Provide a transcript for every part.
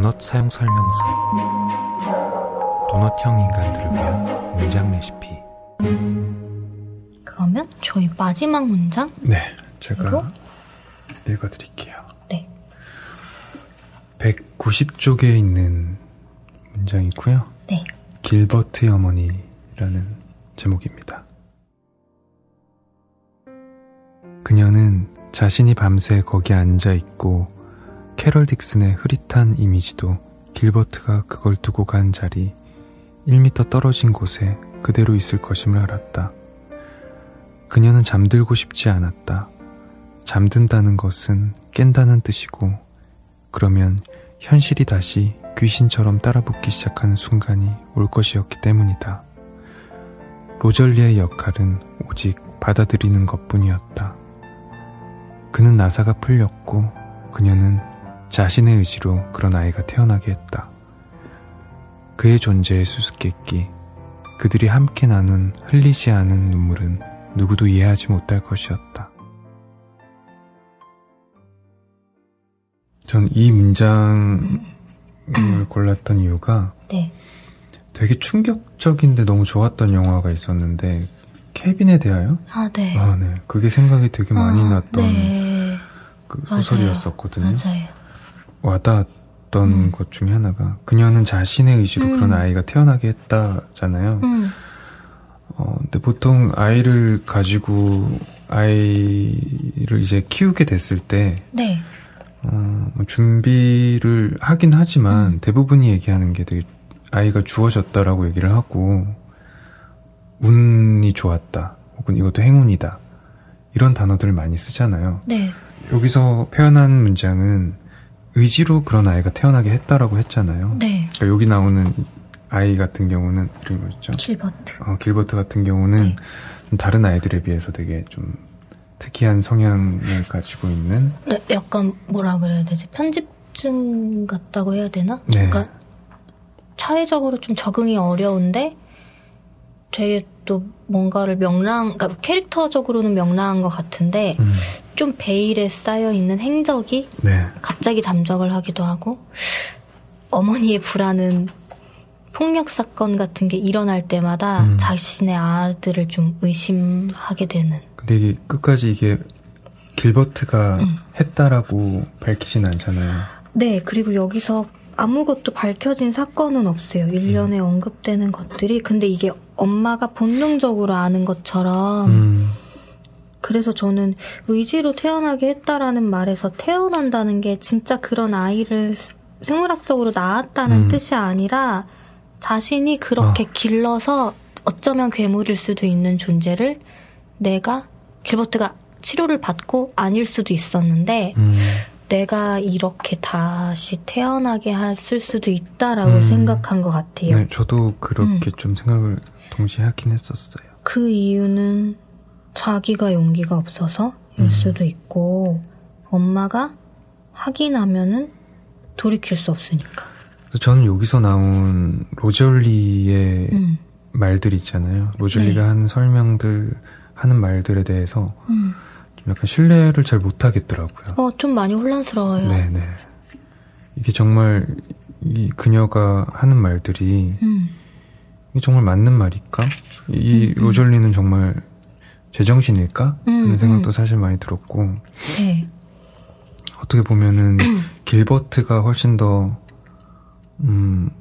도넛 사용 설명서. 도넛형 인간들을 위한 문장 레시피. 그러면 저희 마지막 문장? 네, 제가 읽어드릴게요. 네. 190쪽에 있는 문장이고요. 네. 길버트의 어머니라는 제목입니다. 그녀는 자신이 밤새 거기 앉아있고 캐럴 딕슨의 흐릿한 이미지도 길버트가 그걸 두고 간 자리 1m 떨어진 곳에 그대로 있을 것임을 알았다. 그녀는 잠들고 싶지 않았다. 잠든다는 것은 깬다는 뜻이고, 그러면 현실이 다시 귀신처럼 따라붙기 시작하는 순간이 올 것이었기 때문이다. 로절리의 역할은 오직 받아들이는 것뿐이었다. 그는 나사가 풀렸고 그녀는 자신의 의지로 그런 아이가 태어나게 했다. 그의 존재의 수수께끼, 그들이 함께 나눈 흘리지 않은 눈물은 누구도 이해하지 못할 것이었다. 전 이 문장을 골랐던 이유가 되게 충격적인데 너무 좋았던 영화가 있었는데, 케빈에 대하여? 네. 네. 그게 생각이 되게 많이 났던 그 소설이었었거든요. 맞아요. 와닿았던 것 중에 하나가, 그녀는 자신의 의지로 그런 아이가 태어나게 했다잖아요. 근데 보통 아이를 가지고 아이를 이제 키우게 됐을 때 준비를 하긴 하지만 대부분이 얘기하는 게 되게 아이가 주어졌다라고 얘기를 하고, 운이 좋았다 혹은 이것도 행운이다 이런 단어들을 많이 쓰잖아요. 네. 여기서 표현한 문장은 의지로 그런 아이가 태어나게 했다라고 했잖아요. 네. 그러니까 여기 나오는 아이 같은 경우는 이름이 뭐였죠? 길버트. 길버트 같은 경우는 좀 다른 아이들에 비해서 되게 좀 특이한 성향을 가지고 있는. 네, 약간 뭐라 그래야 되지? 편집증 같다고 해야 되나? 네. 그러니까 사회적으로 좀 적응이 어려운데 되게 또 뭔가를 그러니까 캐릭터적으로는 명랑한 것 같은데 좀 베일에 쌓여있는 행적이 갑자기 잠적을 하기도 하고, 어머니의 불안은 폭력 사건 같은 게 일어날 때마다 자신의 아들을 좀 의심하게 되는. 근데 이게 끝까지 이게 길버트가 했다라고 밝히진 않잖아요. 네, 그리고 여기서 아무것도 밝혀진 사건은 없어요. 일련에 언급되는 것들이. 근데 이게 엄마가 본능적으로 아는 것처럼. 그래서 저는 의지로 태어나게 했다라는 말에서 태어난다는 게 진짜 그런 아이를 생물학적으로 낳았다는 뜻이 아니라 자신이 그렇게 길러서 어쩌면 괴물일 수도 있는 존재를 길버트가 치료를 받고 아닐 수도 있었는데 내가 이렇게 다시 태어나게 했을 수도 있다라고 생각한 것 같아요. 네, 저도 그렇게 좀 생각을 동시에 하긴 했었어요. 그 이유는 자기가 용기가 없어서일 수도 있고, 엄마가 하기 나면은 돌이킬 수 없으니까. 저는 여기서 나온 로절리의 말들 있잖아요. 로절리가 하는 설명들, 하는 말들에 대해서 좀 약간 신뢰를 잘 못하겠더라고요. 좀 많이 혼란스러워요. 네네. 이게 정말 이 그녀가 하는 말들이 이게 정말 맞는 말일까? 이 로절리는 정말 제정신일까? 하는 생각도 사실 많이 들었고, 어떻게 보면은 길버트가 훨씬 더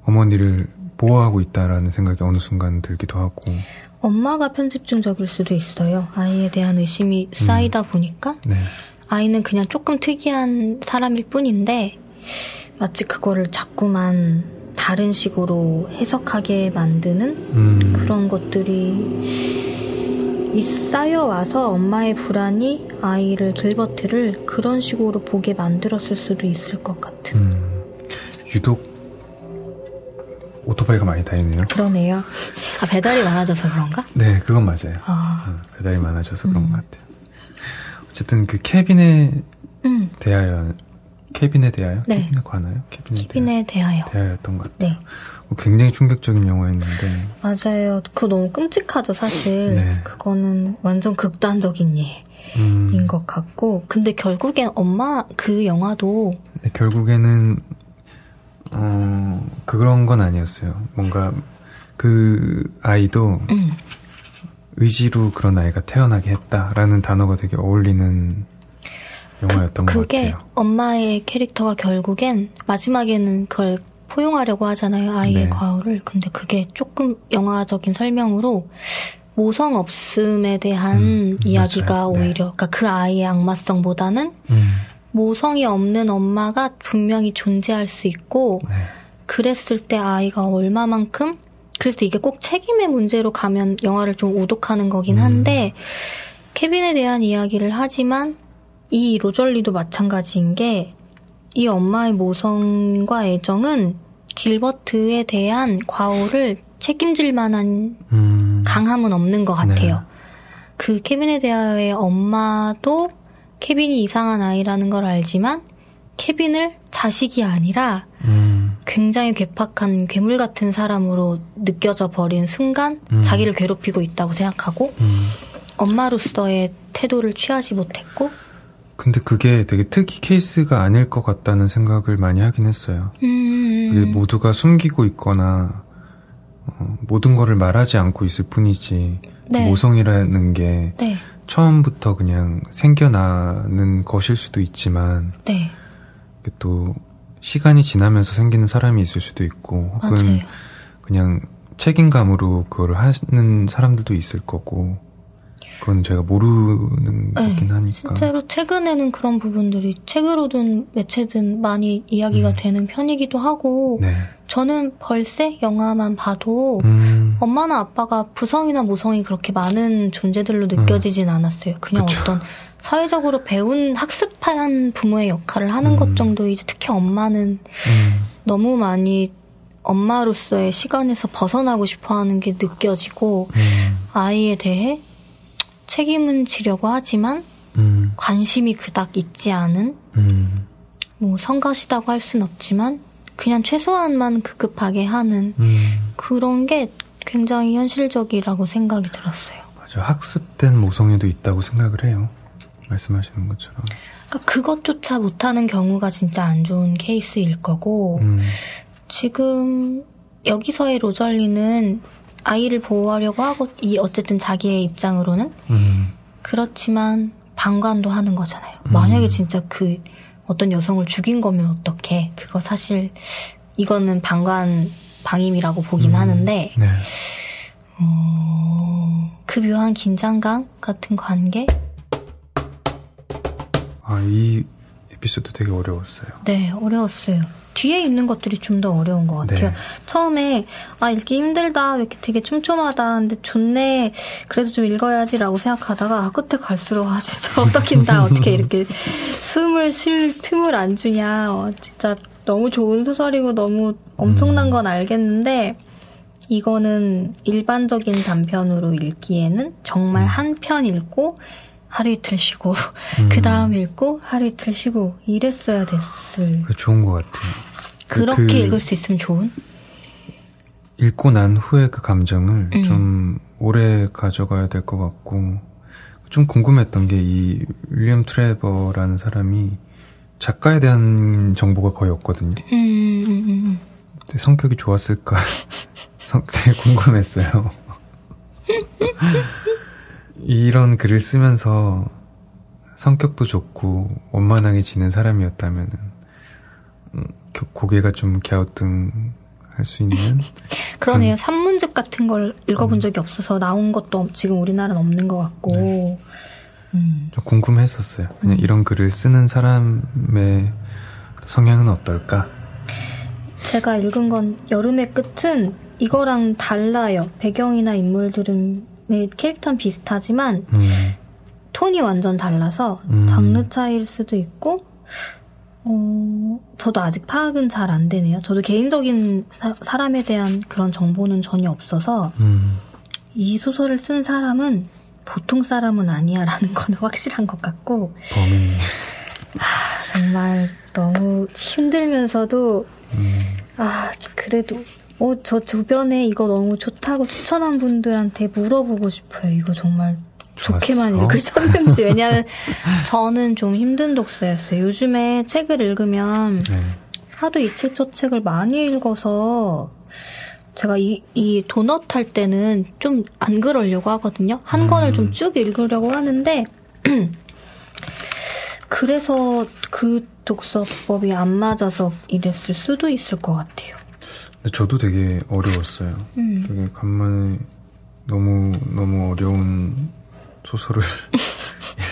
어머니를 보호하고 있다라는 생각이 어느 순간 들기도 하고. 엄마가 편집증적일 수도 있어요. 아이에 대한 의심이 쌓이다 보니까 아이는 그냥 조금 특이한 사람일 뿐인데 마치 그거를 자꾸만 다른 식으로 해석하게 만드는 그런 것들이 쌓여와서 엄마의 불안이 아이를, 길버트를 그런 식으로 보게 만들었을 수도 있을 것 같은. 유독 오토바이가 많이 다니네요. 그러네요. 배달이 많아져서 그런가? 네, 그건 맞아요. 배달이 많아져서 그런 것 같아요. 어쨌든 그 케빈에 대하여? 네. 케빈에 관하여? 케빈에 대하여. 대하였던 것 같아요. 네. 굉장히 충격적인 영화였는데. 맞아요. 그거 너무 끔찍하죠, 사실. 네. 그거는 완전 극단적인 예인 것 같고. 근데 결국엔 그 영화도. 네, 결국에는 그런 건 아니었어요. 뭔가 그 아이도 의지로 그런 아이가 태어나게 했다라는 단어가 되게 어울리는 영화였던 것 같아요. 그게 엄마의 캐릭터가 결국엔 마지막에는 그걸 포용하려고 하잖아요. 아이의 네. 과오를. 근데 그게 조금 영화적인 설명으로 모성 없음에 대한 이야기가 맞아요. 오히려 네. 그러니까 그 아이의 악마성보다는 모성이 없는 엄마가 분명히 존재할 수 있고 네. 그랬을 때 아이가 얼마만큼 그래서 이게 꼭 책임의 문제로 가면 영화를 좀 오독하는 거긴 한데 케빈에 대한 이야기를 하지만 이 로절리도 마찬가지인 게 이 엄마의 모성과 애정은 길버트에 대한 과오를 책임질 만한 강함은 없는 것 같아요. 네. 그 케빈에 대하여 엄마도 케빈이 이상한 아이라는 걸 알지만 케빈을 자식이 아니라 굉장히 괴팍한 괴물 같은 사람으로 느껴져 버린 순간 자기를 괴롭히고 있다고 생각하고 엄마로서의 태도를 취하지 못했고 근데 그게 되게 특이 케이스가 아닐 것 같다는 생각을 많이 하긴 했어요. 모두가 숨기고 있거나 모든 거를 말하지 않고 있을 뿐이지 네. 모성이라는 게 네. 처음부터 그냥 생겨나는 것일 수도 있지만 네. 또 시간이 지나면서 생기는 사람이 있을 수도 있고 혹은 맞아요. 그냥 책임감으로 그걸 하는 사람들도 있을 거고 그건 제가 모르는 거긴 하니까. 실제로 최근에는 그런 부분들이 책으로든 매체든 많이 이야기가 되는 편이기도 하고 네. 저는 벌새 영화만 봐도 엄마나 아빠가 부성이나 모성이 그렇게 많은 존재들로 느껴지진 않았어요. 그냥 그쵸. 어떤 사회적으로 배운 학습한 부모의 역할을 하는 것 정도이지 특히 엄마는 너무 많이 엄마로서의 시간에서 벗어나고 싶어하는 게 느껴지고 아이에 대해 책임은 지려고 하지만 관심이 그닥 있지 않은 뭐 성가시다고 할 순 없지만 그냥 최소한만 급급하게 하는 그런 게 굉장히 현실적이라고 생각이 들었어요. 맞아, 학습된 모성애도 있다고 생각을 해요. 말씀하시는 것처럼. 그러니까 그것조차 못하는 경우가 진짜 안 좋은 케이스일 거고 지금 여기서의 로절리는 아이를 보호하려고 하고 어쨌든 자기의 입장으로는 그렇지만 방관도 하는 거잖아요. 만약에 진짜 그 어떤 여성을 죽인 거면 어떡해. 그거 사실 이거는 방임이라고 보긴 하는데 네. 그 묘한 긴장감 같은 관계? 이 에피소드 되게 어려웠어요. 네, 어려웠어요. 뒤에 있는 것들이 좀 더 어려운 것 같아요. 네. 처음에 읽기 힘들다, 왜 이렇게 되게 촘촘하다, 근데 좋네, 그래도 좀 읽어야지라고 생각하다가 끝에 갈수록 진짜 어떡긴다, 어떻게 이렇게 숨을 쉴 틈을 안 주냐. 진짜 너무 좋은 소설이고 너무 엄청난 건 알겠는데 이거는 일반적인 단편으로 읽기에는 정말 한 편 읽고 하루 이틀 쉬고 그 다음 읽고 하루 이틀 쉬고 이랬어야 됐을. 좋은 것 같아요. 그렇게 읽을 수 있으면 좋은? 읽고 난 후에 그 감정을 좀 오래 가져가야 될 것 같고 좀 궁금했던 게 이 윌리엄 트레버라는 사람이 작가에 대한 정보가 거의 없거든요. 성격이 좋았을까 되게 궁금했어요. 이런 글을 쓰면서 성격도 좋고 원만하게 지낸 사람이었다면 고개가 좀 갸우뚱할 수 있는 그러네요. 산문집 같은 걸 읽어본 적이 없어서 나온 것도 지금 우리나라는 없는 것 같고 네. 좀 궁금했었어요. 그냥 이런 글을 쓰는 사람의 성향은 어떨까? 제가 읽은 건 여름의 끝은 이거랑 달라요. 배경이나 인물들은 캐릭터는 비슷하지만 톤이 완전 달라서 장르 차이일 수도 있고 저도 아직 파악은 잘 안 되네요. 저도 개인적인 사람에 대한 그런 정보는 전혀 없어서 이 소설을 쓴 사람은 보통 사람은 아니야라는 건 확실한 것 같고 범인 정말 너무 힘들면서도 그래도 저 주변에 이거 너무 좋다고 추천한 분들한테 물어보고 싶어요. 이거 정말 좋게만 읽으셨는지. 왜냐하면 저는 좀 힘든 독서였어요. 요즘에 책을 읽으면 하도 이 책 저 책을 많이 읽어서 제가 이 도넛 할 때는 좀 안 그러려고 하거든요. 한 권을 좀 쭉 읽으려고 하는데 그래서 그 독서법이 안 맞아서 이랬을 수도 있을 것 같아요. 근데 저도 되게 어려웠어요. 되게 간만에 너무 어려운 소설을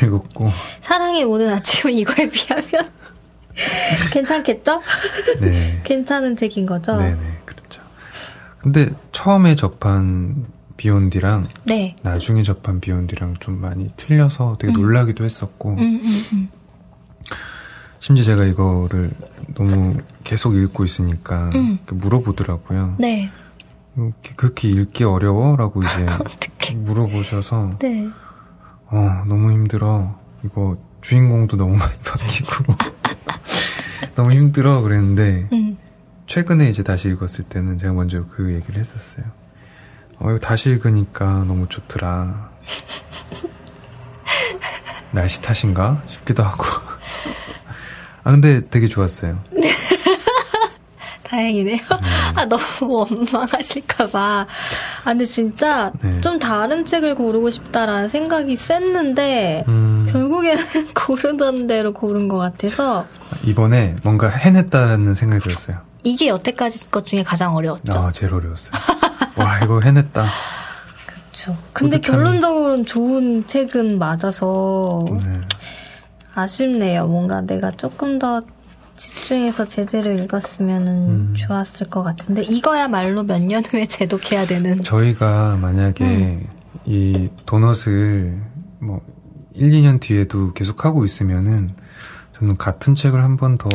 읽었고. 사랑의 모든 아침은 이거에 비하면 괜찮겠죠? 네. 괜찮은 책인 거죠? 네네, 그렇죠. 근데 처음에 접한 비욘디랑 네. 나중에 접한 비욘디랑 좀 많이 틀려서 되게 놀라기도 했었고 심지어 제가 이거를 너무 계속 읽고 있으니까 물어보더라고요. 네. 그렇게 읽기 어려워? 라고 이제 물어보셔서 네. 너무 힘들어. 이거 주인공도 너무 많이 바뀌고 너무 힘들어 그랬는데 최근에 이제 다시 읽었을 때는 제가 먼저 그 얘기를 했었어요. 이거 다시 읽으니까 너무 좋더라. 날씨 탓인가 싶기도 하고. 근데 되게 좋았어요. 다행이네요. 네. 너무 원망하실까봐. 근데 진짜 네. 좀 다른 책을 고르고 싶다라는 생각이 셌는데 결국에는 고르던 대로 고른 것 같아서 이번에 뭔가 해냈다는 생각이 들었어요. 이게 여태까지 것 중에 가장 어려웠죠. 제일 어려웠어요. 와, 이거 해냈다. 그렇죠. 근데 결론적으로는 좋은 책은 맞아서 네. 아쉽네요. 뭔가 내가 조금 더 집중해서 제대로 읽었으면 좋았을 것 같은데 이거야말로 몇 년 후에 재독해야 되는. 저희가 만약에 이 도넛을 뭐 1, 2년 뒤에도 계속 하고 있으면은 저는 같은 책을 한 번 더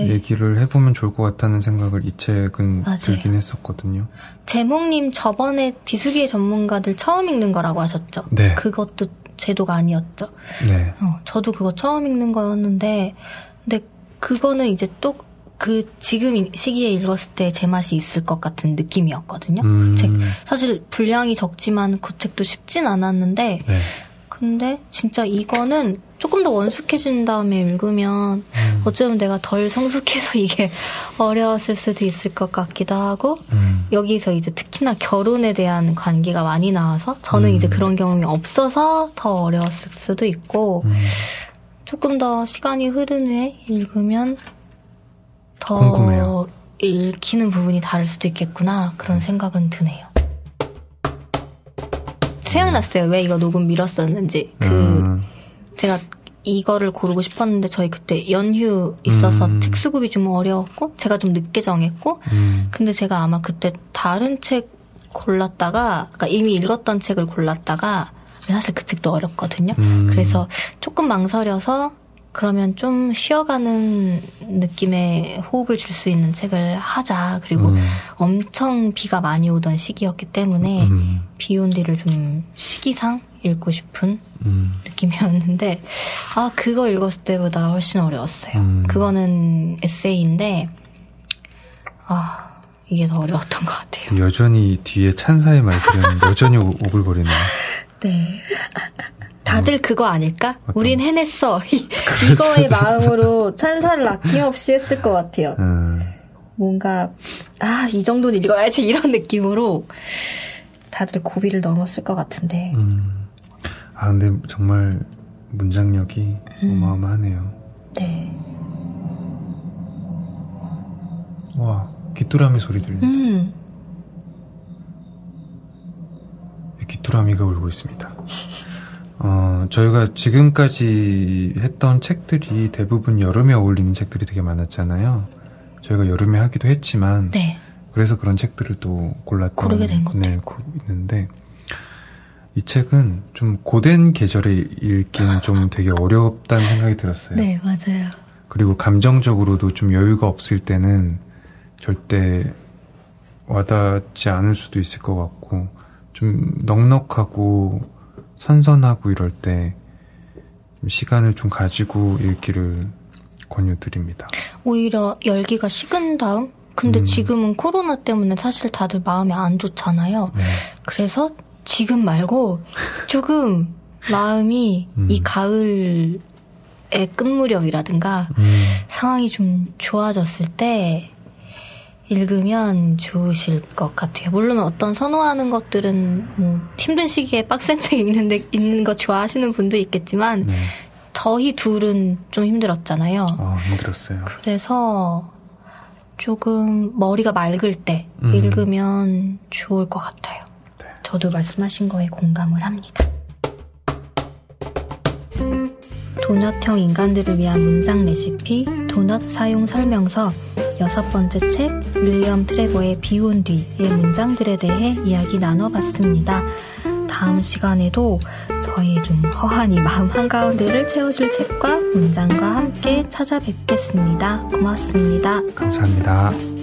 얘기를 해보면 좋을 것 같다는 생각을 이 책은 맞아요. 들긴 했었거든요. 제목님 저번에 비수기의 전문가들 처음 읽는 거라고 하셨죠? 네. 그것도 제독 아니었죠? 네. 저도 그거 처음 읽는 거였는데 근데 그거는 이제 또 그 지금 시기에 읽었을 때 제 맛이 있을 것 같은 느낌이었거든요. 사실 분량이 적지만 그 책도 쉽진 않았는데 네. 근데 진짜 이거는 조금 더 원숙해진 다음에 읽으면 어쩌면 내가 덜 성숙해서 이게 어려웠을 수도 있을 것 같기도 하고 여기서 이제 특히나 결혼에 대한 관계가 많이 나와서 저는 이제 그런 경험이 없어서 더 어려웠을 수도 있고 조금 더 시간이 흐른 후에 읽으면 더 궁금해요. 읽히는 부분이 다를 수도 있겠구나 그런 생각은 드네요. 생각났어요. 왜 이거 녹음 미뤘었는지. 제가 이거를 고르고 싶었는데 저희 그때 연휴 있어서 책 수급이 좀 어려웠고 제가 좀 늦게 정했고 근데 제가 아마 그때 다른 책 골랐다가 그러니까 이미 읽었던 책을 골랐다가 사실 그 책도 어렵거든요. 그래서 조금 망설여서 그러면 좀 쉬어가는 느낌의 호흡을 줄 수 있는 책을 하자. 그리고 엄청 비가 많이 오던 시기였기 때문에 비욘디를 좀 시기상 읽고 싶은 느낌이었는데 그거 읽었을 때보다 훨씬 어려웠어요. 그거는 에세이인데 이게 더 어려웠던 것 같아요. 여전히 뒤에 찬사의 말들은 여전히 오글거리네요. 네. 다들 그거 아닐까? 우린 해냈어. 이거의 마음으로 찬사를 아낌없이 했을 것 같아요. 뭔가 이 정도는 읽어야지 이런 느낌으로 다들 고비를 넘었을 것 같은데. 근데 정말 문장력이 어마어마하네요. 네. 와, 귀뚜라미 소리 들린다. 귀뚜라미가 울고 있습니다. 저희가 지금까지 했던 책들이 대부분 여름에 어울리는 책들이 되게 많았잖아요. 저희가 여름에 하기도 했지만 네. 그래서 그런 책들을 또 고르게 된 것도 있는데 이 책은 좀 고된 계절에 읽기는 좀 되게 어렵다는 생각이 들었어요. 네, 맞아요. 그리고 감정적으로도 좀 여유가 없을 때는 절대 와닿지 않을 수도 있을 것 같고 좀 넉넉하고 선선하고 이럴 때 시간을 좀 가지고 읽기를 권유드립니다. 오히려 열기가 식은 다음? 근데 지금은 코로나 때문에 사실 다들 마음이 안 좋잖아요. 네. 그래서 지금 말고 조금 마음이 이 가을 끝 무렵이라든가 상황이 좀 좋아졌을 때 읽으면 좋으실 것 같아요. 물론 어떤 선호하는 것들은 뭐 힘든 시기에 빡센 책 읽는 거 좋아하시는 분도 있겠지만 저희 둘은 좀 힘들었잖아요. 힘들었어요. 그래서 조금 머리가 맑을 때 읽으면 좋을 것 같아요. 네. 저도 말씀하신 거에 공감을 합니다. 도넛형 인간들을 위한 문장 레시피 도넛 사용 설명서 6번째 책 윌리엄 트레버의 비온 뒤의 문장들에 대해 이야기 나눠봤습니다. 다음 시간에도 저희 좀 허한 이 마음 한가운데를 채워줄 책과 문장과 함께 찾아뵙겠습니다. 고맙습니다. 감사합니다.